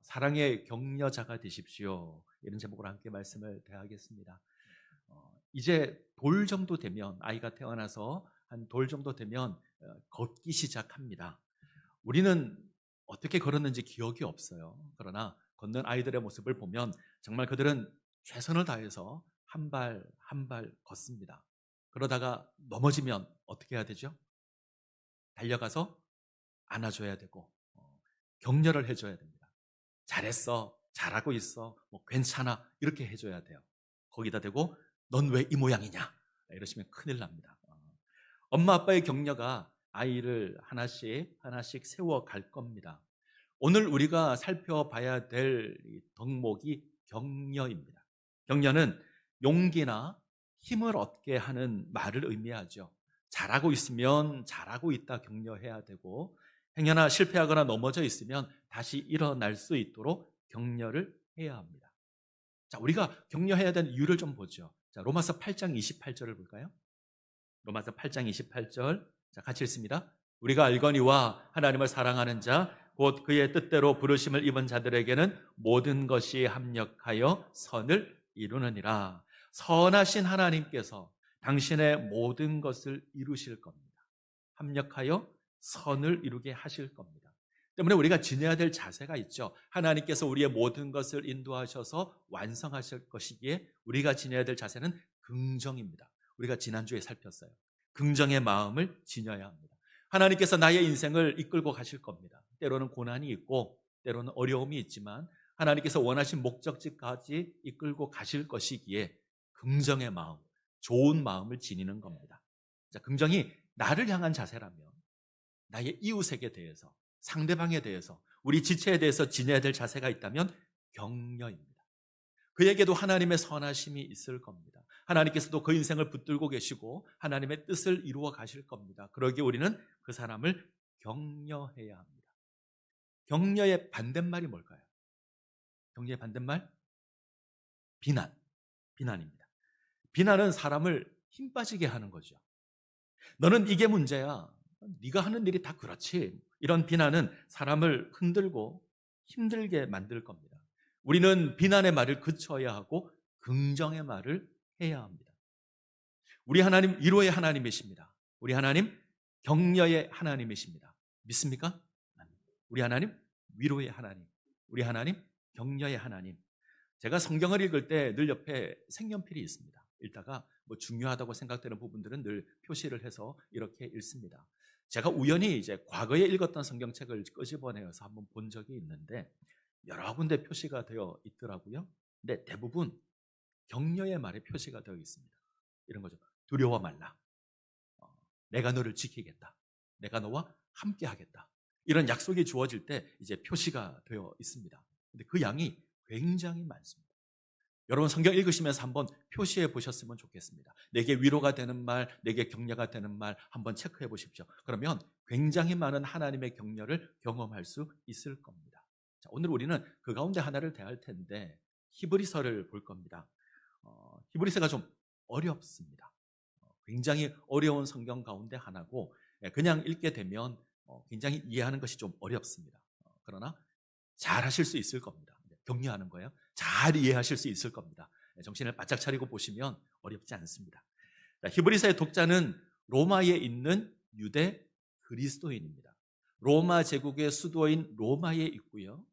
사랑의 격려자가 되십시오. 이런 제목으로 함께 말씀을 대하겠습니다. 이제 돌 정도 되면, 아이가 태어나서 한 돌 정도 되면 걷기 시작합니다. 우리는 어떻게 걸었는지 기억이 없어요. 그러나 걷는 아이들의 모습을 보면 정말 그들은 최선을 다해서 한 발 한 발 걷습니다. 그러다가 넘어지면 어떻게 해야 되죠? 달려가서 안아줘야 되고 격려를 해줘야 됩니다. 잘했어, 잘하고 있어, 뭐 괜찮아, 이렇게 해줘야 돼요. 거기다 대고 넌 왜 이 모양이냐 이러시면 큰일 납니다. 엄마 아빠의 격려가 아이를 하나씩 하나씩 세워갈 겁니다. 오늘 우리가 살펴봐야 될 덕목이 격려입니다. 격려는 용기나 힘을 얻게 하는 말을 의미하죠. 잘하고 있으면 잘하고 있다 격려해야 되고, 행여나 실패하거나 넘어져 있으면 다시 일어날 수 있도록 격려를 해야 합니다. 자, 우리가 격려해야 되는 이유를 좀 보죠. 자, 로마서 8장 28절을 볼까요? 로마서 8장 28절. 자, 같이 읽습니다. 우리가 알거니와 하나님을 사랑하는 자 곧 그의 뜻대로 부르심을 입은 자들에게는 모든 것이 합력하여 선을 이루느니라. 선하신 하나님께서 당신의 모든 것을 이루실 겁니다. 합력하여 선을 이루게 하실 겁니다. 때문에 우리가 지녀야 될 자세가 있죠. 하나님께서 우리의 모든 것을 인도하셔서 완성하실 것이기에 우리가 지녀야 될 자세는 긍정입니다. 우리가 지난주에 살폈어요. 긍정의 마음을 지녀야 합니다. 하나님께서 나의 인생을 이끌고 가실 겁니다. 때로는 고난이 있고 때로는 어려움이 있지만 하나님께서 원하신 목적지까지 이끌고 가실 것이기에 긍정의 마음, 좋은 마음을 지니는 겁니다. 자, 긍정이 나를 향한 자세라면 나의 이웃에게 대해서, 상대방에 대해서, 우리 지체에 대해서 지녀야 될 자세가 있다면 격려입니다. 그에게도 하나님의 선하심이 있을 겁니다. 하나님께서도 그 인생을 붙들고 계시고 하나님의 뜻을 이루어 가실 겁니다. 그러기에 우리는 그 사람을 격려해야 합니다. 격려의 반대말이 뭘까요? 격려의 반대말? 비난. 비난입니다. 비난은 사람을 힘 빠지게 하는 거죠. 너는 이게 문제야. 네가 하는 일이 다 그렇지. 이런 비난은 사람을 흔들고 힘들게 만들 겁니다. 우리는 비난의 말을 그쳐야 하고 긍정의 말을 해야 합니다. 우리 하나님 위로의 하나님이십니다. 우리 하나님 격려의 하나님이십니다. 믿습니까? 우리 하나님 위로의 하나님, 우리 하나님 격려의 하나님. 제가 성경을 읽을 때 늘 옆에 색연필이 있습니다. 읽다가 뭐 중요하다고 생각되는 부분들은 늘 표시를 해서 이렇게 읽습니다. 제가 우연히 이제 과거에 읽었던 성경책을 끄집어내어서 한번 본 적이 있는데 여러 군데 표시가 되어 있더라고요. 근데 대부분 격려의 말에 표시가 되어 있습니다. 이런 거죠. 두려워 말라. 내가 너를 지키겠다. 내가 너와 함께 하겠다. 이런 약속이 주어질 때 이제 표시가 되어 있습니다. 근데 그 양이 굉장히 많습니다. 여러분 성경 읽으시면서 한번 표시해 보셨으면 좋겠습니다. 내게 위로가 되는 말, 내게 격려가 되는 말 한번 체크해 보십시오. 그러면 굉장히 많은 하나님의 격려를 경험할 수 있을 겁니다. 자, 오늘 우리는 그 가운데 하나를 대할 텐데 히브리서를 볼 겁니다. 히브리서가 좀 어렵습니다. 굉장히 어려운 성경 가운데 하나고 그냥 읽게 되면 굉장히 이해하는 것이 좀 어렵습니다. 그러나 잘 하실 수 있을 겁니다. 격려하는 거예요. 잘 이해하실 수 있을 겁니다. 정신을 바짝 차리고 보시면 어렵지 않습니다. 히브리서의 독자는 로마에 있는 유대 그리스도인입니다. 로마 제국의 수도인 로마에 있고요.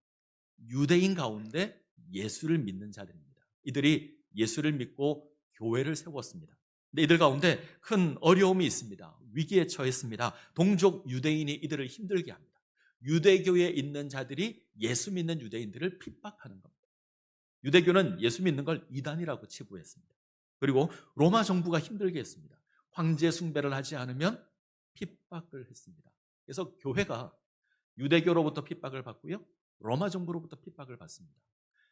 유대인 가운데 예수를 믿는 자들입니다. 이들이 예수를 믿고 교회를 세웠습니다. 근데 이들 가운데 큰 어려움이 있습니다. 위기에 처했습니다. 동족 유대인이 이들을 힘들게 합니다. 유대교에 있는 자들이 예수 믿는 유대인들을 핍박하는 겁니다. 유대교는 예수 믿는 걸 이단이라고 치부했습니다. 그리고 로마 정부가 힘들게 했습니다. 황제 숭배를 하지 않으면 핍박을 했습니다. 그래서 교회가 유대교로부터 핍박을 받고요. 로마 정부로부터 핍박을 받습니다.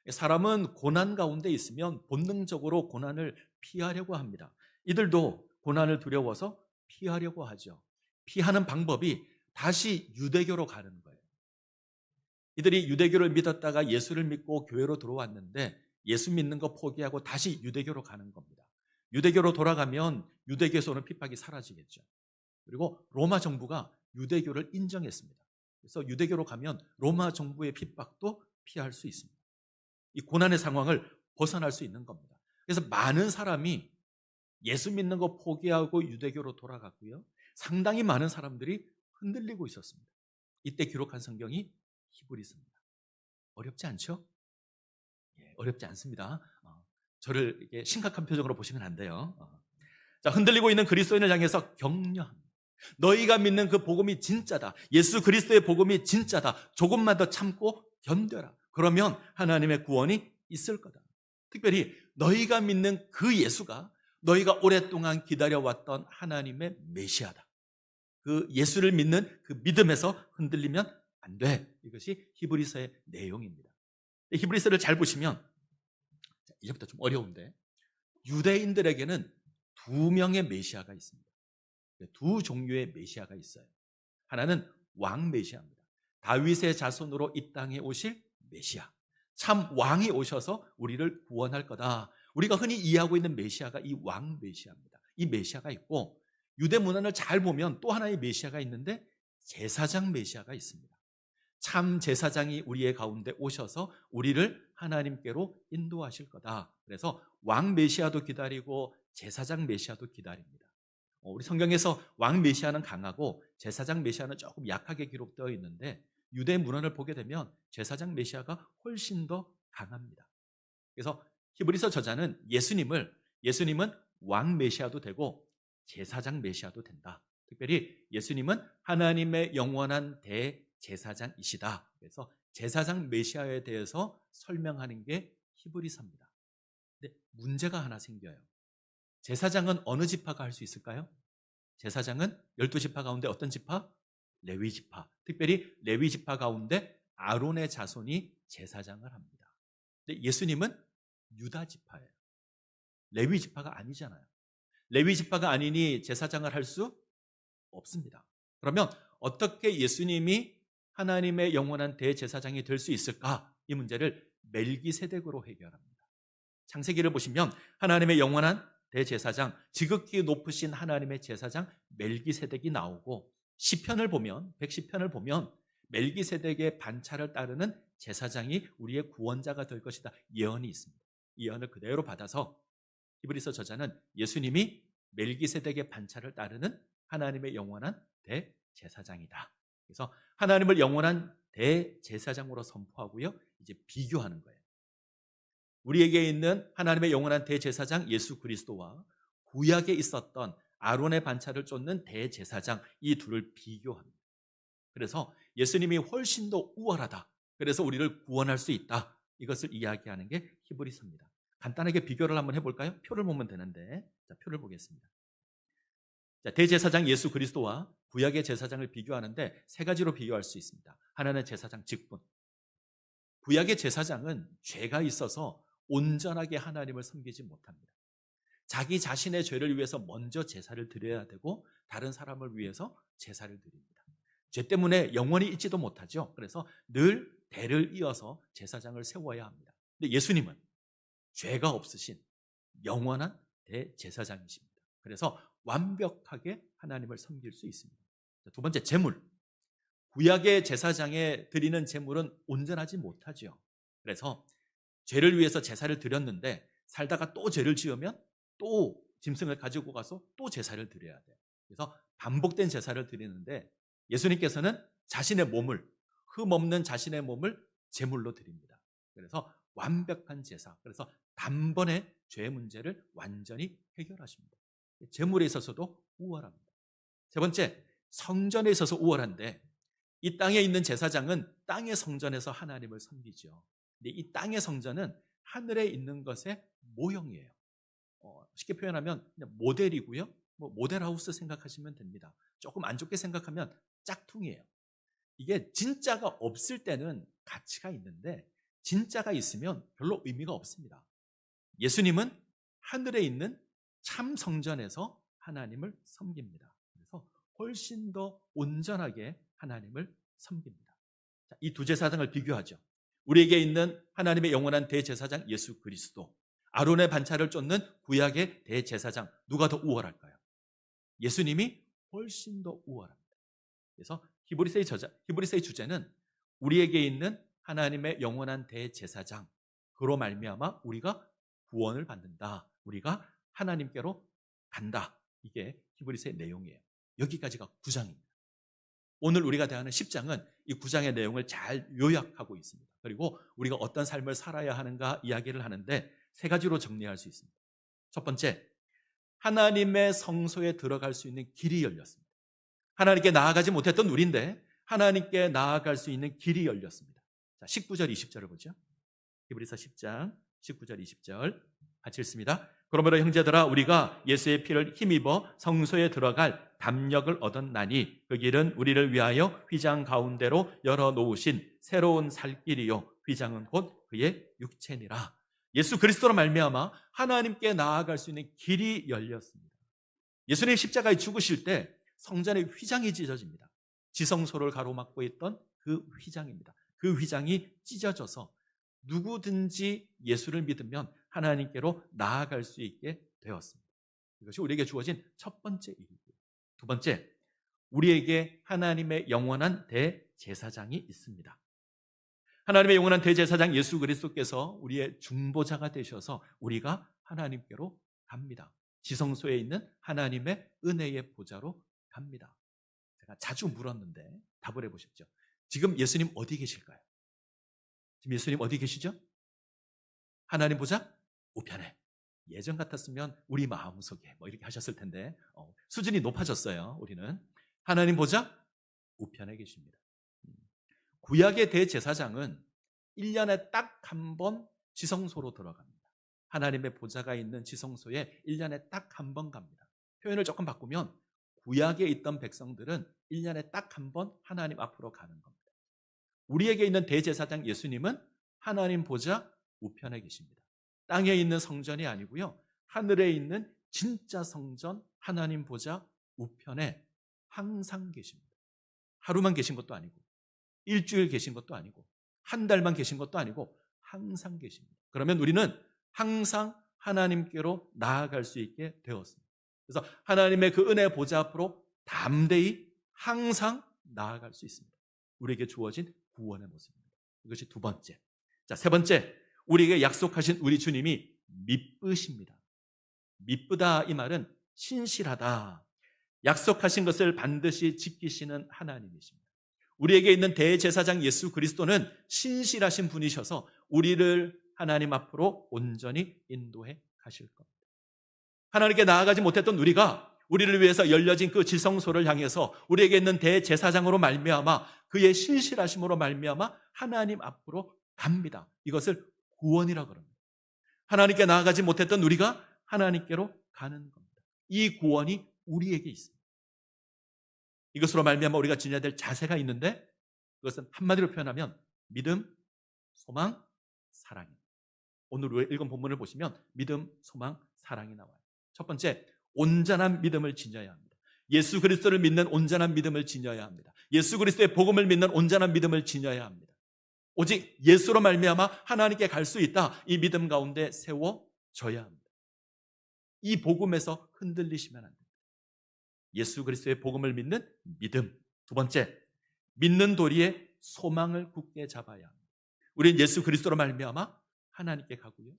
사람은 고난 가운데 있으면 본능적으로 고난을 피하려고 합니다. 이들도 고난을 두려워서 피하려고 하죠. 피하는 방법이 다시 유대교로 가는 거예요. 이들이 유대교를 믿었다가 예수를 믿고 교회로 들어왔는데 예수 믿는 거 포기하고 다시 유대교로 가는 겁니다. 유대교로 돌아가면 유대교에서 오는 핍박이 사라지겠죠. 그리고 로마 정부가 유대교를 인정했습니다. 그래서 유대교로 가면 로마 정부의 핍박도 피할 수 있습니다. 이 고난의 상황을 벗어날 수 있는 겁니다. 그래서 많은 사람이 예수 믿는 거 포기하고 유대교로 돌아갔고요. 상당히 많은 사람들이 흔들리고 있었습니다. 이때 기록한 성경이 히브리서입니다. 어렵지 않죠? 예, 어렵지 않습니다. 저를 이렇게 심각한 표정으로 보시면 안 돼요. 자, 흔들리고 있는 그리스도인을 향해서 격려합니다. 너희가 믿는 그 복음이 진짜다. 예수 그리스도의 복음이 진짜다. 조금만 더 참고 견뎌라. 그러면 하나님의 구원이 있을 거다. 특별히 너희가 믿는 그 예수가 너희가 오랫동안 기다려왔던 하나님의 메시아다. 그 예수를 믿는 그 믿음에서 흔들리면 안 돼. 이것이 히브리서의 내용입니다. 히브리서를 잘 보시면 이제부터 좀 어려운데 유대인들에게는 두 명의 메시아가 있습니다. 두 종류의 메시아가 있어요. 하나는 왕 메시아입니다. 다윗의 자손으로 이 땅에 오실 메시아. 참 왕이 오셔서 우리를 구원할 거다. 우리가 흔히 이해하고 있는 메시아가 이 왕 메시아입니다. 이 메시아가 있고 유대 문헌을 잘 보면 또 하나의 메시아가 있는데 제사장 메시아가 있습니다. 참 제사장이 우리의 가운데 오셔서 우리를 하나님께로 인도하실 거다. 그래서 왕 메시아도 기다리고 제사장 메시아도 기다립니다. 우리 성경에서 왕 메시아는 강하고 제사장 메시아는 조금 약하게 기록되어 있는데 유대 문헌을 보게 되면 제사장 메시아가 훨씬 더 강합니다. 그래서 히브리서 저자는 예수님은 왕 메시아도 되고 제사장 메시아도 된다. 특별히 예수님은 하나님의 영원한 대제사장이시다. 그래서 제사장 메시아에 대해서 설명하는 게 히브리서입니다. 근데 문제가 하나 생겨요. 제사장은 어느 지파가 할 수 있을까요? 제사장은 12지파 가운데 어떤 지파? 레위 지파. 특별히 레위 지파 가운데 아론의 자손이 제사장을 합니다. 근데 예수님은 유다 지파예요. 레위 지파가 아니잖아요. 레위 지파가 아니니 제사장을 할 수 없습니다. 그러면 어떻게 예수님이 하나님의 영원한 대제사장이 될 수 있을까? 이 문제를 멜기세덱으로 해결합니다. 창세기를 보시면 하나님의 영원한 대제사장, 지극히 높으신 하나님의 제사장 멜기세덱이 나오고 시편을 보면 110편을 보면 멜기세덱의 반차를 따르는 제사장이 우리의 구원자가 될 것이다. 예언이 있습니다. 이 예언을 그대로 받아서 히브리서 저자는 예수님이 멜기세덱의 반차를 따르는 하나님의 영원한 대제사장이다. 그래서 하나님을 영원한 대제사장으로 선포하고요. 이제 비교하는 거예요. 우리에게 있는 하나님의 영원한 대제사장 예수 그리스도와 구약에 있었던 아론의 반차를 쫓는 대제사장 이 둘을 비교합니다. 그래서 예수님이 훨씬 더 우월하다. 그래서 우리를 구원할 수 있다. 이것을 이야기하는 게 히브리서입니다. 간단하게 비교를 한번 해볼까요? 표를 보면 되는데 자, 표를 보겠습니다. 자, 대제사장 예수 그리스도와 구약의 제사장을 비교하는데 세 가지로 비교할 수 있습니다. 하나는 제사장 직분. 구약의 제사장은 죄가 있어서 온전하게 하나님을 섬기지 못합니다. 자기 자신의 죄를 위해서 먼저 제사를 드려야 되고 다른 사람을 위해서 제사를 드립니다. 죄 때문에 영원히 있지도 못하죠. 그래서 늘 대를 이어서 제사장을 세워야 합니다. 근데 예수님은 죄가 없으신 영원한 대제사장이십니다. 그래서 완벽하게 하나님을 섬길 수 있습니다. 두 번째, 제물. 구약의 제사장에 드리는 제물은 온전하지 못하죠. 그래서 죄를 위해서 제사를 드렸는데 살다가 또 죄를 지으면 또 짐승을 가지고 가서 또 제사를 드려야 돼요. 그래서 반복된 제사를 드리는데 예수님께서는 자신의 몸을, 흠없는 자신의 몸을 제물로 드립니다. 그래서 완벽한 제사, 그래서 단번에 죄 문제를 완전히 해결하십니다. 제물에 있어서도 우월합니다. 세 번째, 성전에 있어서 우월한데 이 땅에 있는 제사장은 땅의 성전에서 하나님을 섬기죠. 근데 이 땅의 성전은 하늘에 있는 것의 모형이에요. 쉽게 표현하면 그냥 모델이고요. 모델하우스 생각하시면 됩니다. 조금 안 좋게 생각하면 짝퉁이에요. 이게 진짜가 없을 때는 가치가 있는데 진짜가 있으면 별로 의미가 없습니다. 예수님은 하늘에 있는 참 성전에서 하나님을 섬깁니다. 그래서 훨씬 더 온전하게 하나님을 섬깁니다. 이 두 제사장을 비교하죠. 우리에게 있는 하나님의 영원한 대제사장 예수 그리스도, 아론의 반차를 쫓는 구약의 대제사장, 누가 더 우월할까요? 예수님이 훨씬 더 우월합니다. 그래서 히브리서의 주제는 우리에게 있는 하나님의 영원한 대제사장, 그로 말미암아 우리가 구원을 받는다. 우리가 하나님께로 간다. 이게 히브리서의 내용이에요. 여기까지가 9장입니다. 오늘 우리가 대하는 10장은 이 9장의 내용을 잘 요약하고 있습니다. 그리고 우리가 어떤 삶을 살아야 하는가 이야기를 하는데 세 가지로 정리할 수 있습니다. 첫 번째, 하나님의 성소에 들어갈 수 있는 길이 열렸습니다. 하나님께 나아가지 못했던 우리인데 하나님께 나아갈 수 있는 길이 열렸습니다. 자, 19절, 20절을 보죠. 히브리서 10장 19절, 20절 같이 읽습니다. 그러므로 형제들아, 우리가 예수의 피를 힘입어 성소에 들어갈 담력을 얻었나니 그 길은 우리를 위하여 휘장 가운데로 열어놓으신 새로운 살길이요 휘장은 곧 그의 육체니라. 예수 그리스도로 말미암아 하나님께 나아갈 수 있는 길이 열렸습니다. 예수님 십자가에 죽으실 때 성전의 휘장이 찢어집니다. 지성소를 가로막고 있던 그 휘장입니다. 그 휘장이 찢어져서 누구든지 예수를 믿으면 하나님께로 나아갈 수 있게 되었습니다. 이것이 우리에게 주어진 첫 번째 일이고요. 두 번째, 우리에게 하나님의 영원한 대제사장이 있습니다. 하나님의 영원한 대제사장 예수 그리스도께서 우리의 중보자가 되셔서 우리가 하나님께로 갑니다. 지성소에 있는 하나님의 은혜의 보좌로 갑니다. 제가 자주 물었는데 답을 해보십시오. 지금 예수님 어디 계실까요? 지금 예수님 어디 계시죠? 하나님 보좌 우편에. 예전 같았으면 우리 마음속에 뭐 이렇게 하셨을 텐데 수준이 높아졌어요. 우리는 하나님 보좌 우편에 계십니다. 구약의 대제사장은 1년에 딱 한 번 지성소로 들어갑니다. 하나님의 보좌가 있는 지성소에 1년에 딱 한 번 갑니다. 표현을 조금 바꾸면 구약에 있던 백성들은 1년에 딱 한 번 하나님 앞으로 가는 겁니다. 우리에게 있는 대제사장 예수님은 하나님 보좌 우편에 계십니다. 땅에 있는 성전이 아니고요, 하늘에 있는 진짜 성전 하나님 보좌 우편에 항상 계십니다. 하루만 계신 것도 아니고 일주일 계신 것도 아니고 한 달만 계신 것도 아니고 항상 계십니다. 그러면 우리는 항상 하나님께로 나아갈 수 있게 되었습니다. 그래서 하나님의 그 은혜 보좌 앞으로 담대히 항상 나아갈 수 있습니다. 우리에게 주어진 구원의 모습입니다. 이것이 두 번째. 자, 세 번째, 우리에게 약속하신 우리 주님이 미쁘십니다. 미쁘다 이 말은 신실하다. 약속하신 것을 반드시 지키시는 하나님이십니다. 우리에게 있는 대제사장 예수 그리스도는 신실하신 분이셔서 우리를 하나님 앞으로 온전히 인도해 가실 겁니다. 하나님께 나아가지 못했던 우리를 위해서 열려진 그 지성소를 향해서 우리에게 있는 대제사장으로 말미암아 그의 신실하심으로 말미암아 하나님 앞으로 갑니다. 이것을 구원이라고 합니다. 하나님께 나아가지 못했던 우리가 하나님께로 가는 겁니다. 이 구원이 우리에게 있습니다. 이것으로 말미암아 우리가 지녀야 될 자세가 있는데 그것은 한마디로 표현하면 믿음, 소망, 사랑입니다. 오늘 우리 읽은 본문을 보시면 믿음, 소망, 사랑이 나와요. 첫 번째, 온전한 믿음을 지녀야 합니다. 예수 그리스도를 믿는 온전한 믿음을 지녀야 합니다. 예수 그리스도의 복음을 믿는 온전한 믿음을 지녀야 합니다. 오직 예수로 말미암아 하나님께 갈 수 있다. 이 믿음 가운데 세워져야 합니다. 이 복음에서 흔들리시면 안 됩니다. 예수 그리스도의 복음을 믿는 믿음. 두 번째, 믿는 도리에 소망을 굳게 잡아야 합니다. 우리는 예수 그리스도로 말미암아 하나님께 가고요,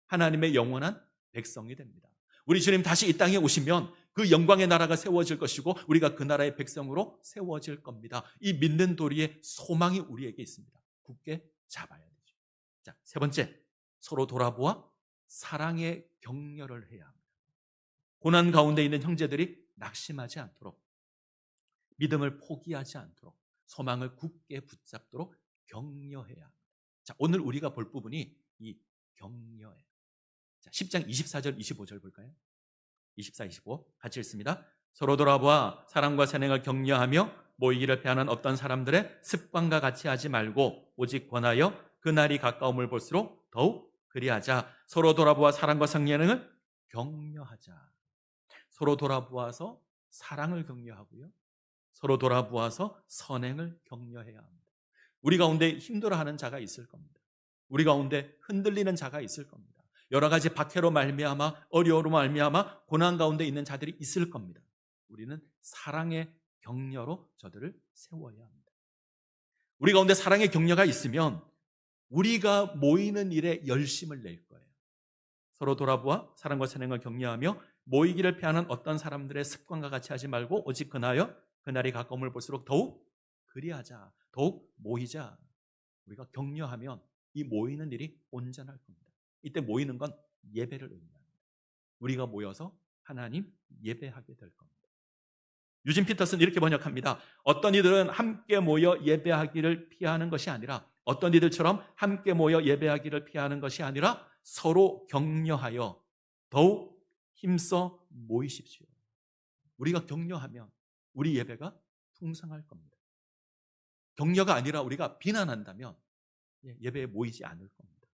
하나님의 영원한 백성이 됩니다. 우리 주님 다시 이 땅에 오시면 그 영광의 나라가 세워질 것이고 우리가 그 나라의 백성으로 세워질 겁니다. 이 믿는 도리에 소망이 우리에게 있습니다. 굳게 잡아야 되죠. 자, 세 번째, 서로 돌아보아 사랑의 격려를 해야 합니다. 고난 가운데 있는 형제들이 낙심하지 않도록, 믿음을 포기하지 않도록, 소망을 굳게 붙잡도록 격려해야 합니다. 자, 오늘 우리가 볼 부분이 이 격려예요. 자, 10장 24절 25절 볼까요? 24, 25 같이 읽습니다. 서로 돌아보아 사랑과 선행을 격려하며 모이기를 패하는 어떤 사람들의 습관과 같이 하지 말고 오직 권하여 그날이 가까움을 볼수록 더욱 그리하자. 서로 돌아보아 사랑과 선행을 격려하자. 서로 돌아보아서 사랑을 격려하고요, 서로 돌아보아서 선행을 격려해야 합니다. 우리 가운데 힘들어하는 자가 있을 겁니다. 우리 가운데 흔들리는 자가 있을 겁니다. 여러 가지 박해로 말미암아, 어려움으로 말미암아 고난 가운데 있는 자들이 있을 겁니다. 우리는 사랑의 격려로 저들을 세워야 합니다. 우리 가운데 사랑의 격려가 있으면 우리가 모이는 일에 열심을 낼 거예요. 서로 돌아보아 사랑과 선행을 격려하며 모이기를 피하는 어떤 사람들의 습관과 같이 하지 말고 오직 그나여 그날이 가까움을 볼수록 더욱 그리하자. 더욱 모이자. 우리가 격려하면 이 모이는 일이 온전할 겁니다. 이때 모이는 건 예배를 의미합니다. 우리가 모여서 하나님 예배하게 될 겁니다. 유진 피터슨 이렇게 번역합니다. 어떤 이들은 함께 모여 예배하기를 피하는 것이 아니라 어떤 이들처럼 함께 모여 예배하기를 피하는 것이 아니라 서로 격려하여 더욱 힘써 모이십시오. 우리가 격려하면 우리 예배가 풍성할 겁니다. 격려가 아니라 우리가 비난한다면 예배에 모이지 않을 겁니다.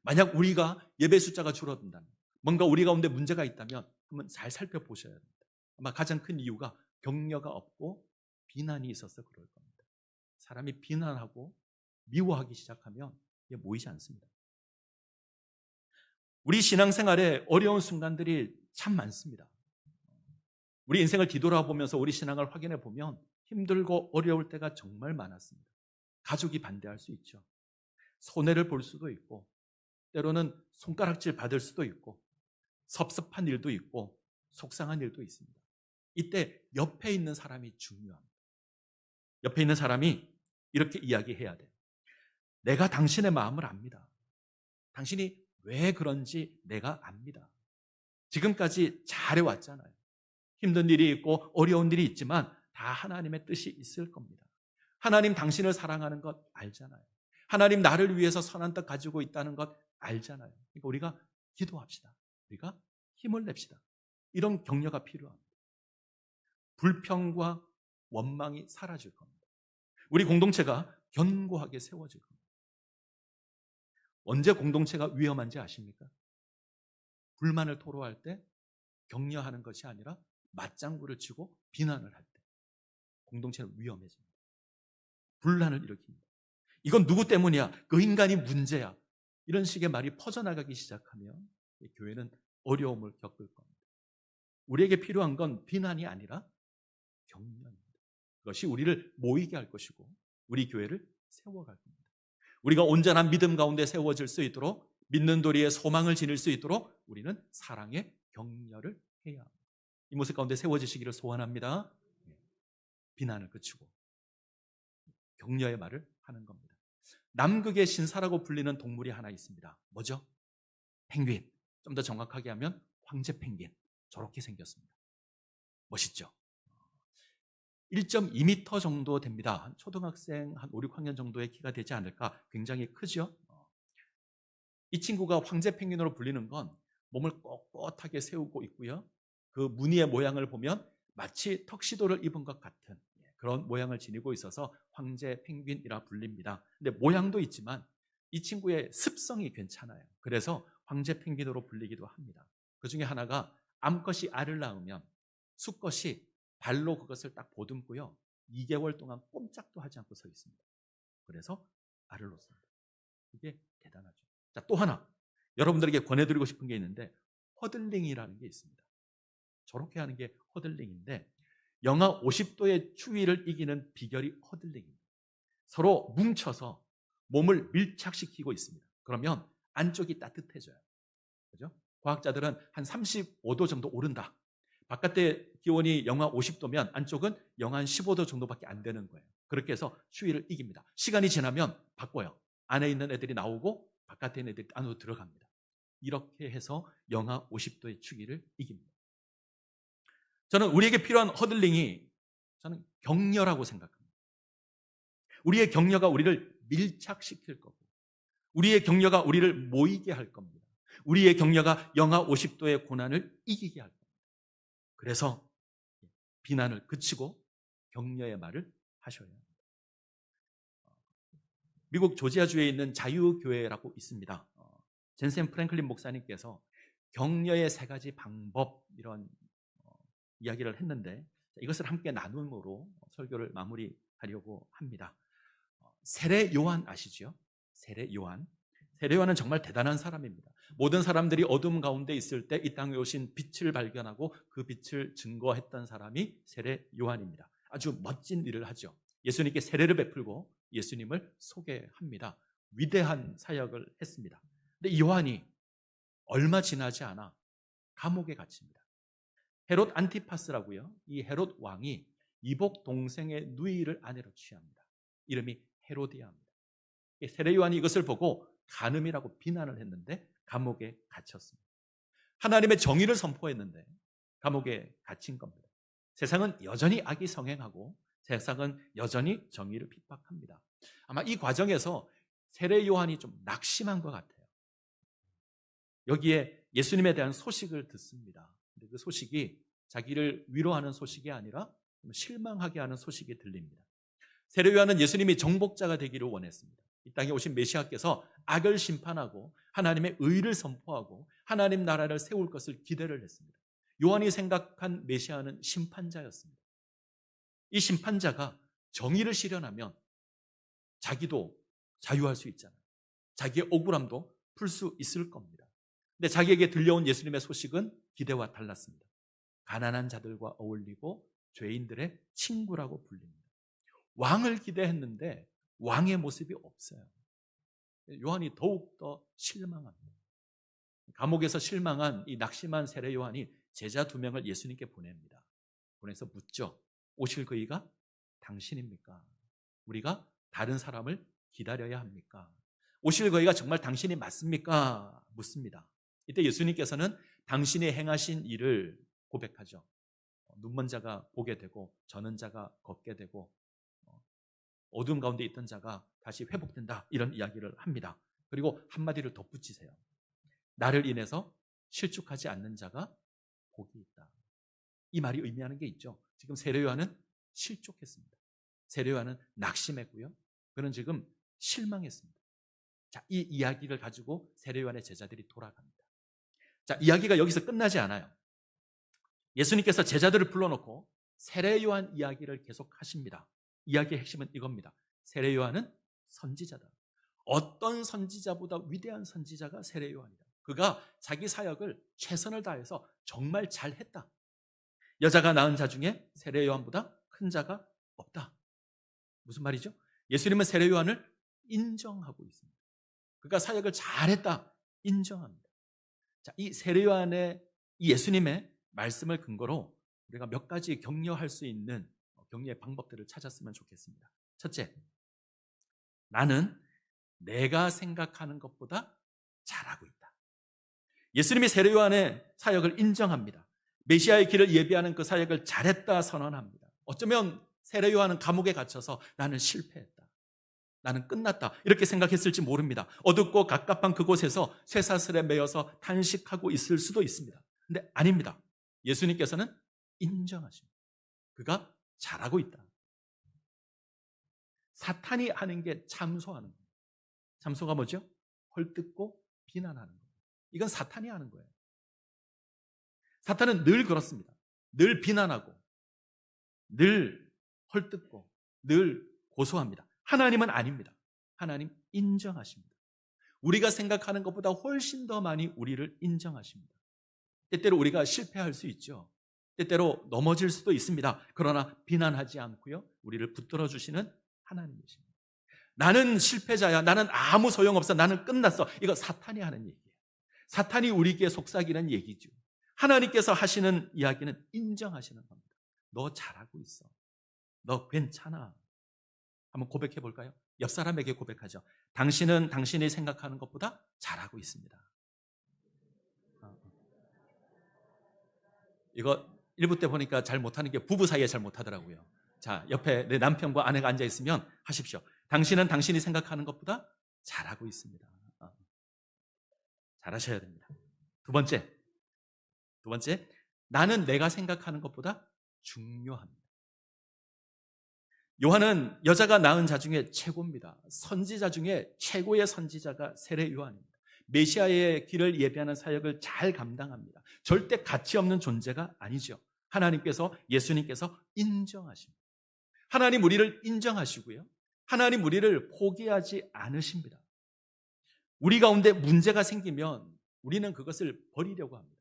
만약 우리가 예배 숫자가 줄어든다면, 뭔가 우리 가운데 문제가 있다면 한번 잘 살펴보셔야 합니다. 아마 가장 큰 이유가 격려가 없고 비난이 있어서 그럴 겁니다. 사람이 비난하고 미워하기 시작하면 모이지 않습니다. 우리 신앙생활에 어려운 순간들이 참 많습니다. 우리 인생을 뒤돌아보면서 우리 신앙을 확인해 보면 힘들고 어려울 때가 정말 많았습니다. 가족이 반대할 수 있죠. 손해를 볼 수도 있고, 때로는 손가락질 받을 수도 있고, 섭섭한 일도 있고, 속상한 일도 있습니다. 이때 옆에 있는 사람이 중요합니다. 옆에 있는 사람이 이렇게 이야기해야 돼요. 내가 당신의 마음을 압니다. 당신이 왜 그런지 내가 압니다. 지금까지 잘해왔잖아요. 힘든 일이 있고 어려운 일이 있지만 다 하나님의 뜻이 있을 겁니다. 하나님 당신을 사랑하는 것 알잖아요. 하나님 나를 위해서 선한 뜻 가지고 있다는 것 알잖아요. 그러니까 우리가 기도합시다. 우리가 힘을 냅시다. 이런 격려가 필요합니다. 불평과 원망이 사라질 겁니다. 우리 공동체가 견고하게 세워질 겁니다. 언제 공동체가 위험한지 아십니까? 불만을 토로할 때 격려하는 것이 아니라 맞장구를 치고 비난을 할 때 공동체는 위험해집니다. 분란을 일으킵니다. 이건 누구 때문이야? 그 인간이 문제야. 이런 식의 말이 퍼져나가기 시작하면 교회는 어려움을 겪을 겁니다. 우리에게 필요한 건 비난이 아니라 격려입니다. 그것이 우리를 모이게 할 것이고 우리 교회를 세워갈 겁니다. 우리가 온전한 믿음 가운데 세워질 수 있도록 믿는 도리에 소망을 지닐 수 있도록 우리는 사랑의 격려를 해야 합니다. 이 모습 가운데 세워지시기를 소원합니다. 비난을 그치고 격려의 말을 하는 겁니다. 남극의 신사라고 불리는 동물이 하나 있습니다. 뭐죠? 펭귄. 좀 더 정확하게 하면 황제 펭귄. 저렇게 생겼습니다. 멋있죠? 1.2m 정도 됩니다. 한 초등학생 한 5, 6학년 정도의 키가 되지 않을까. 굉장히 크죠? 이 친구가 황제 펭귄으로 불리는 건 몸을 꼿꼿하게 세우고 있고요. 그 무늬의 모양을 보면 마치 턱시도를 입은 것 같은 그런 모양을 지니고 있어서 황제 펭귄이라 불립니다. 근데 모양도 있지만 이 친구의 습성이 괜찮아요. 그래서 황제 펭귄으로 불리기도 합니다. 그 중에 하나가 암컷이 알을 낳으면 수컷이 발로 그것을 딱 보듬고요. 2개월 동안 꼼짝도 하지 않고 서 있습니다. 그래서 알을 놓습니다. 이게 대단하죠. 자, 또 하나 여러분들에게 권해드리고 싶은 게 있는데 허들링이라는 게 있습니다. 저렇게 하는 게 허들링인데 영하 50도의 추위를 이기는 비결이 허들링입니다. 서로 뭉쳐서 몸을 밀착시키고 있습니다. 그러면 안쪽이 따뜻해져요. 그죠? 과학자들은 한 35도 정도 오른다. 바깥의 기온이 영하 50도면 안쪽은 영하 15도 정도밖에 안 되는 거예요. 그렇게 해서 추위를 이깁니다. 시간이 지나면 바꿔요. 안에 있는 애들이 나오고 바깥에 있는 애들이 안으로 들어갑니다. 이렇게 해서 영하 50도의 추위를 이깁니다. 저는 우리에게 필요한 허들링이 저는 격려라고 생각합니다. 우리의 격려가 우리를 밀착시킬 거고 우리의 격려가 우리를 모이게 할 겁니다. 우리의 격려가 영하 50도의 고난을 이기게 할 겁니다. 그래서 비난을 그치고 격려의 말을 하셔야 합니다. 미국 조지아주에 있는 자유교회라고 있습니다. 젠센 프랭클린 목사님께서 격려의 3가지 방법 이런 이야기를 했는데 이것을 함께 나눔으로 설교를 마무리하려고 합니다. 세례 요한 아시죠? 세례 요한. 세례 요한은 정말 대단한 사람입니다. 모든 사람들이 어둠 가운데 있을 때 이 땅에 오신 빛을 발견하고 그 빛을 증거했던 사람이 세례 요한입니다. 아주 멋진 일을 하죠. 예수님께 세례를 베풀고 예수님을 소개합니다. 위대한 사역을 했습니다. 근데 요한이 얼마 지나지 않아 감옥에 갇힙니다. 헤롯 안티파스라고요. 이 헤롯 왕이 이복 동생의 누이를 아내로 취합니다. 이름이 헤로디아입니다. 세례 요한이 이것을 보고 간음이라고 비난을 했는데 감옥에 갇혔습니다. 하나님의 정의를 선포했는데 감옥에 갇힌 겁니다. 세상은 여전히 악이 성행하고 세상은 여전히 정의를 핍박합니다. 아마 이 과정에서 세례 요한이 좀 낙심한 것 같아요. 여기에 예수님에 대한 소식을 듣습니다. 근데 그 소식이 자기를 위로하는 소식이 아니라 실망하게 하는 소식이 들립니다. 세례 요한은 예수님이 정복자가 되기를 원했습니다. 이 땅에 오신 메시아께서 악을 심판하고 하나님의 의를 선포하고 하나님 나라를 세울 것을 기대를 했습니다. 요한이 생각한 메시아는 심판자였습니다. 이 심판자가 정의를 실현하면 자기도 자유할 수 있잖아요. 자기의 억울함도 풀 수 있을 겁니다. 근데 자기에게 들려온 예수님의 소식은 기대와 달랐습니다. 가난한 자들과 어울리고 죄인들의 친구라고 불립니다. 왕을 기대했는데 왕의 모습이 없어요. 요한이 더욱더 실망합니다. 감옥에서 실망한 이 낙심한 세례 요한이 제자 2명을 예수님께 보냅니다. 보내서 묻죠. 오실 그이가 당신입니까? 우리가 다른 사람을 기다려야 합니까? 오실 그이가 정말 당신이 맞습니까? 묻습니다. 이때 예수님께서는 당신이 행하신 일을 고백하죠. 눈먼 자가 보게 되고 저는 자가 걷게 되고 어두운 가운데 있던 자가 다시 회복된다, 이런 이야기를 합니다. 그리고 한마디를 덧붙이세요. 나를 인해서 실족하지 않는 자가 복이 있다. 이 말이 의미하는 게 있죠. 지금 세례 요한은 실족했습니다. 세례 요한은 낙심했고요. 그는 지금 실망했습니다. 자, 이 이야기를 가지고 세례 요한의 제자들이 돌아갑니다. 자, 이야기가 여기서 끝나지 않아요. 예수님께서 제자들을 불러놓고 세례 요한 이야기를 계속 하십니다. 이야기의 핵심은 이겁니다. 세례 요한은 선지자다. 어떤 선지자보다 위대한 선지자가 세례 요한이다. 그가 자기 사역을 최선을 다해서 정말 잘했다. 여자가 낳은 자 중에 세례 요한보다 큰 자가 없다. 무슨 말이죠? 예수님은 세례 요한을 인정하고 있습니다. 그가 사역을 잘했다, 인정합니다. 자, 이 세례 요한의 이 예수님의 말씀을 근거로 우리가 몇 가지 격려할 수 있는 격려의 방법들을 찾았으면 좋겠습니다. 첫째, 나는 내가 생각하는 것보다 잘하고 있다. 예수님이 세례 요한의 사역을 인정합니다. 메시아의 길을 예비하는 그 사역을 잘했다 선언합니다. 어쩌면 세례 요한은 감옥에 갇혀서 나는 실패했다, 나는 끝났다, 이렇게 생각했을지 모릅니다. 어둡고 갑갑한 그곳에서 쇠사슬에 매여서 탄식하고 있을 수도 있습니다. 근데 아닙니다. 예수님께서는 인정하십니다. 그가 잘하고 있다. 사탄이 하는 게 참소하는 거예요. 참소가 뭐죠? 헐뜯고 비난하는 거예요. 이건 사탄이 하는 거예요. 사탄은 늘 그렇습니다. 늘 비난하고 늘 헐뜯고 늘 고소합니다. 하나님은 아닙니다. 하나님 인정하십니다. 우리가 생각하는 것보다 훨씬 더 많이 우리를 인정하십니다. 때때로 우리가 실패할 수 있죠. 때때로 넘어질 수도 있습니다. 그러나 비난하지 않고요, 우리를 붙들어 주시는 하나님이십니다. 나는 실패자야, 나는 아무 소용없어, 나는 끝났어, 이거 사탄이 하는 얘기예요. 사탄이 우리에게 속삭이는 얘기죠. 하나님께서 하시는 이야기는 인정하시는 겁니다. 너 잘하고 있어, 너 괜찮아. 한번 고백해 볼까요? 옆 사람에게 고백하죠. 당신은 당신이 생각하는 것보다 잘하고 있습니다. 이거 일부 때 보니까 잘 못하는 게 부부 사이에 잘 못하더라고요. 자, 옆에 내 남편과 아내가 앉아 있으면 하십시오. 당신은 당신이 생각하는 것보다 잘하고 있습니다. 잘하셔야 됩니다. 두 번째, 나는 내가 생각하는 것보다 중요합니다. 요한은 여자가 낳은 자 중에 최고입니다. 선지자 중에 최고의 선지자가 세례 요한입니다. 메시아의 길을 예비하는 사역을 잘 감당합니다. 절대 가치 없는 존재가 아니죠. 하나님께서, 예수님께서 인정하십니다. 하나님 우리를 인정하시고요, 하나님 우리를 포기하지 않으십니다. 우리 가운데 문제가 생기면 우리는 그것을 버리려고 합니다.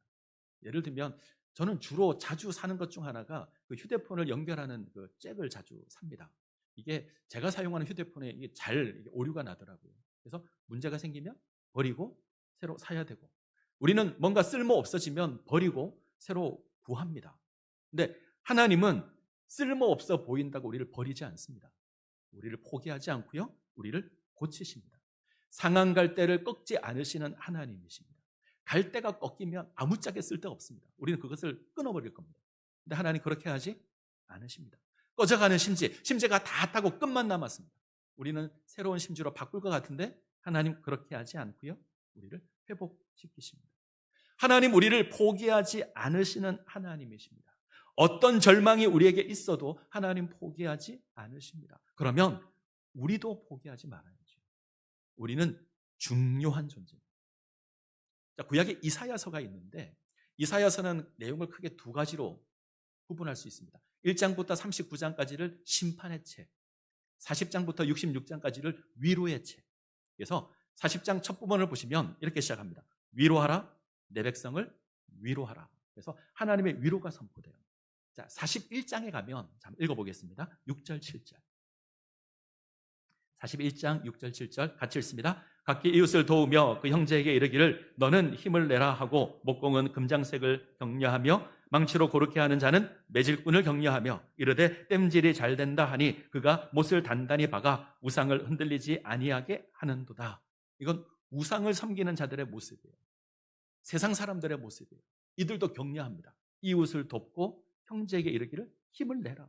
예를 들면 저는 주로 자주 사는 것 중 하나가 그 휴대폰을 연결하는 그 잭을 자주 삽니다. 이게 제가 사용하는 휴대폰에 이게 잘 오류가 나더라고요. 그래서 문제가 생기면 버리고 새로 사야 되고, 우리는 뭔가 쓸모 없어지면 버리고 새로 구합니다. 근데 하나님은 쓸모 없어 보인다고 우리를 버리지 않습니다. 우리를 포기하지 않고요, 우리를 고치십니다. 상한 갈대를 꺾지 않으시는 하나님이십니다. 갈대가 꺾이면 아무짝에 쓸데 없습니다. 우리는 그것을 끊어버릴 겁니다. 근데 하나님 그렇게 하지 않으십니다. 꺼져가는 심지가 다 타고 끝만 남았습니다. 우리는 새로운 심지로 바꿀 것 같은데 하나님 그렇게 하지 않고요, 우리를 회복시키십니다. 하나님 우리를 포기하지 않으시는 하나님이십니다. 어떤 절망이 우리에게 있어도 하나님 포기하지 않으십니다. 그러면 우리도 포기하지 말아야죠. 우리는 중요한 존재입니다. 자, 구약에 이사야서가 있는데 이사야서는 내용을 크게 두 가지로 구분할 수 있습니다. 1장부터 39장까지를 심판의 책, 40장부터 66장까지를 위로의 책. 그래서 40장 첫 부분을 보시면 이렇게 시작합니다. 위로하라, 내 백성을 위로하라. 그래서 하나님의 위로가 선포돼요. 자, 41장에 가면 잠깐 읽어보겠습니다. 6절 7절. 41장 6절 7절 같이 읽습니다. 각기 이웃을 도우며 그 형제에게 이르기를 너는 힘을 내라 하고 목공은 금장색을 격려하며 망치로 고르게 하는 자는 매질꾼을 격려하며 이르되 땜질이 잘 된다 하니 그가 못을 단단히 박아 우상을 흔들리지 아니하게 하는도다. 이건 우상을 섬기는 자들의 모습이에요. 세상 사람들의 모습이에요. 이들도 격려합니다. 이웃을 돕고 형제에게 이르기를 힘을 내라.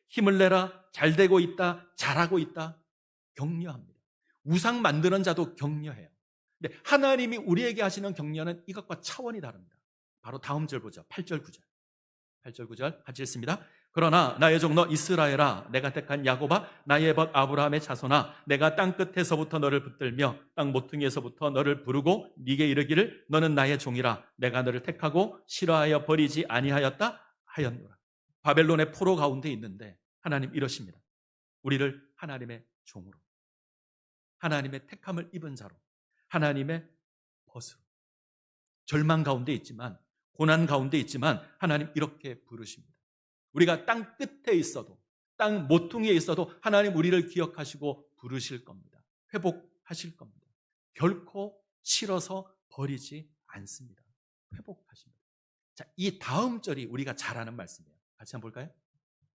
힘을 내라. 잘 되고 있다. 잘하고 있다. 격려합니다. 우상 만드는 자도 격려해요. 근데 하나님이 우리에게 하시는 격려는 이것과 차원이 다릅니다. 바로 다음 절 보죠. 8절 9절. 8절 9절 같이 읽습니다. 그러나 나의 종 너 이스라엘아, 내가 택한 야곱아, 나의 벗 아브라함의 자손아, 내가 땅 끝에서부터 너를 붙들며 땅 모퉁이에서부터 너를 부르고 네게 이르기를 너는 나의 종이라. 내가 너를 택하고 싫어하여 버리지 아니하였다 하였노라. 바벨론의 포로 가운데 있는데 하나님 이러십니다. 우리를 하나님의 종으로, 하나님의 택함을 입은 자로, 하나님의 벗으로, 절망 가운데 있지만, 고난 가운데 있지만 하나님 이렇게 부르십니다. 우리가 땅 끝에 있어도, 땅 모퉁이에 있어도 하나님 우리를 기억하시고 부르실 겁니다. 회복하실 겁니다. 결코 싫어서 버리지 않습니다. 회복하십니다. 자, 이 다음 절이 우리가 잘 아는 말씀이에요. 같이 한번 볼까요?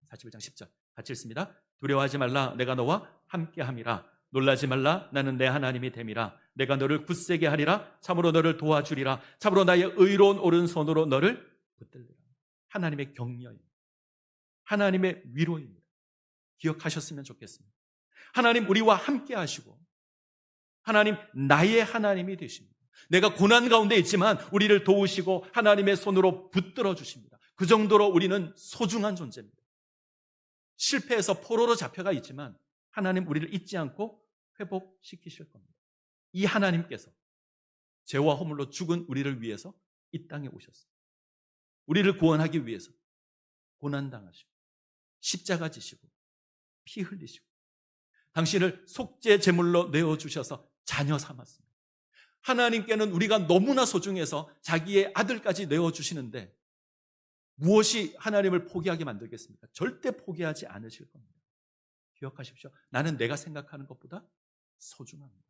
41장 10절 같이 읽습니다. 두려워하지 말라, 내가 너와 함께함이라. 놀라지 말라, 나는 내 하나님이 됨이라. 내가 너를 굳세게 하리라. 참으로 너를 도와주리라. 참으로 나의 의로운 오른손으로 너를 붙들리라. 하나님의 격려입니다. 하나님의 위로입니다. 기억하셨으면 좋겠습니다. 하나님 우리와 함께 하시고 하나님 나의 하나님이 되십니다. 내가 고난 가운데 있지만 우리를 도우시고 하나님의 손으로 붙들어 주십니다. 그 정도로 우리는 소중한 존재입니다. 실패해서 포로로 잡혀가 있지만 하나님 우리를 잊지 않고 회복시키실 겁니다. 이 하나님께서 죄와 허물로 죽은 우리를 위해서 이 땅에 오셨어요. 우리를 구원하기 위해서 고난당하시고 십자가 지시고 피 흘리시고 당신을 속죄 제물로 내어주셔서 자녀 삼았습니다. 하나님께는 우리가 너무나 소중해서 자기의 아들까지 내어주시는데 무엇이 하나님을 포기하게 만들겠습니까? 절대 포기하지 않으실 겁니다. 기억하십시오. 나는 내가 생각하는 것보다 소중합니다.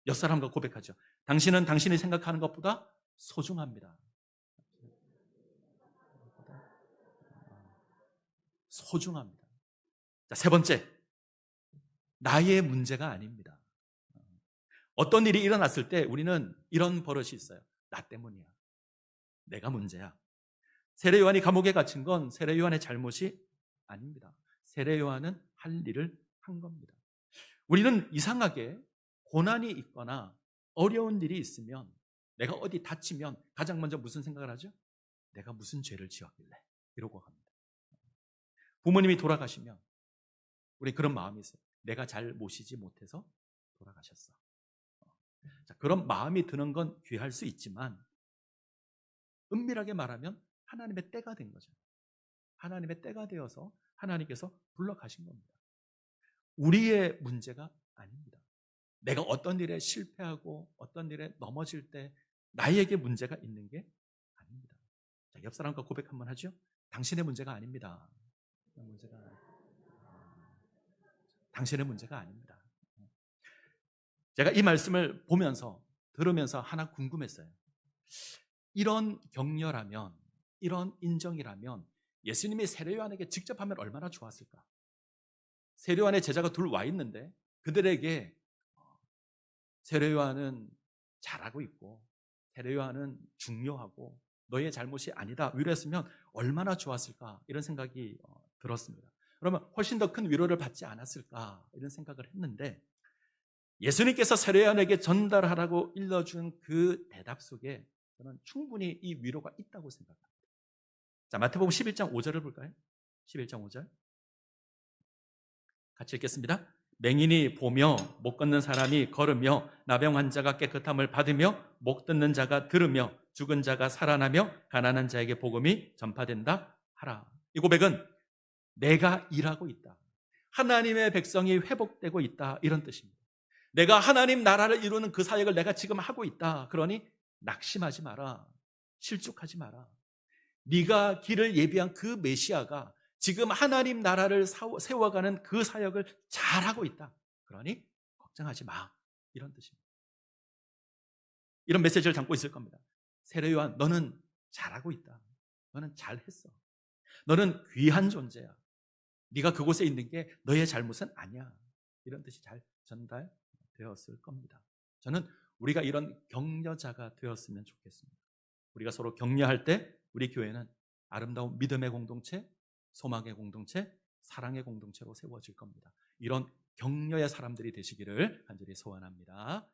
옆 사람과 고백하죠. 당신은 당신이 생각하는 것보다 소중합니다. 소중합니다. 자, 세 번째, 나의 문제가 아닙니다. 어떤 일이 일어났을 때 우리는 이런 버릇이 있어요. 나 때문이야. 내가 문제야. 세례 요한이 감옥에 갇힌 건 세례 요한의 잘못이 아닙니다. 세례 요한은 할 일을 한 겁니다. 우리는 이상하게 고난이 있거나 어려운 일이 있으면, 내가 어디 다치면 가장 먼저 무슨 생각을 하죠? 내가 무슨 죄를 지었길래 이러고 합니다. 부모님이 돌아가시면 우리 그런 마음이 있어요. 내가 잘 모시지 못해서 돌아가셨어. 자, 그런 마음이 드는 건 귀할 수 있지만 은밀하게 말하면 하나님의 때가 된 거죠. 하나님의 때가 되어서 하나님께서 불러가신 겁니다. 우리의 문제가 아닙니다. 내가 어떤 일에 실패하고 어떤 일에 넘어질 때 나에게 문제가 있는 게 아닙니다. 자, 옆 사람과 고백 한번 하죠. 당신의 문제가 아닙니다. 문제가 당신의 문제가 아닙니다. 제가 이 말씀을 보면서 들으면서 하나 궁금했어요. 이런 격려라면, 이런 인정이라면 예수님이 세례요한에게 직접 하면 얼마나 좋았을까? 세례요한의 제자가 둘 와 있는데 그들에게 세례요한은 잘하고 있고 세례요한은 중요하고 너의 잘못이 아니다 위로했으면 얼마나 좋았을까 이런 생각이 들었습니다. 그러면 훨씬 더 큰 위로를 받지 않았을까 이런 생각을 했는데 예수님께서 세례요한에게 전달하라고 일러준 그 대답 속에 저는 충분히 이 위로가 있다고 생각합니다. 자, 마태복음 11장 5절을 볼까요? 11장 5절 같이 읽겠습니다. 맹인이 보며 못 걷는 사람이 걸으며 나병 환자가 깨끗함을 받으며 못 듣는 자가 들으며 죽은 자가 살아나며 가난한 자에게 복음이 전파된다 하라. 이 고백은 내가 일하고 있다. 하나님의 백성이 회복되고 있다. 이런 뜻입니다. 내가 하나님 나라를 이루는 그 사역을 내가 지금 하고 있다. 그러니 낙심하지 마라. 실족하지 마라. 네가 길을 예비한 그 메시아가 지금 하나님 나라를 세워가는 그 사역을 잘하고 있다. 그러니 걱정하지 마. 이런 뜻입니다. 이런 메시지를 담고 있을 겁니다. 세례요한, 너는 잘하고 있다. 너는 잘했어. 너는 귀한 존재야. 네가 그곳에 있는 게 너의 잘못은 아니야. 이런 뜻이 잘 전달되었을 겁니다. 저는 우리가 이런 격려자가 되었으면 좋겠습니다. 우리가 서로 격려할 때 우리 교회는 아름다운 믿음의 공동체, 소망의 공동체, 사랑의 공동체로 세워질 겁니다. 이런 격려의 사람들이 되시기를 간절히 소원합니다.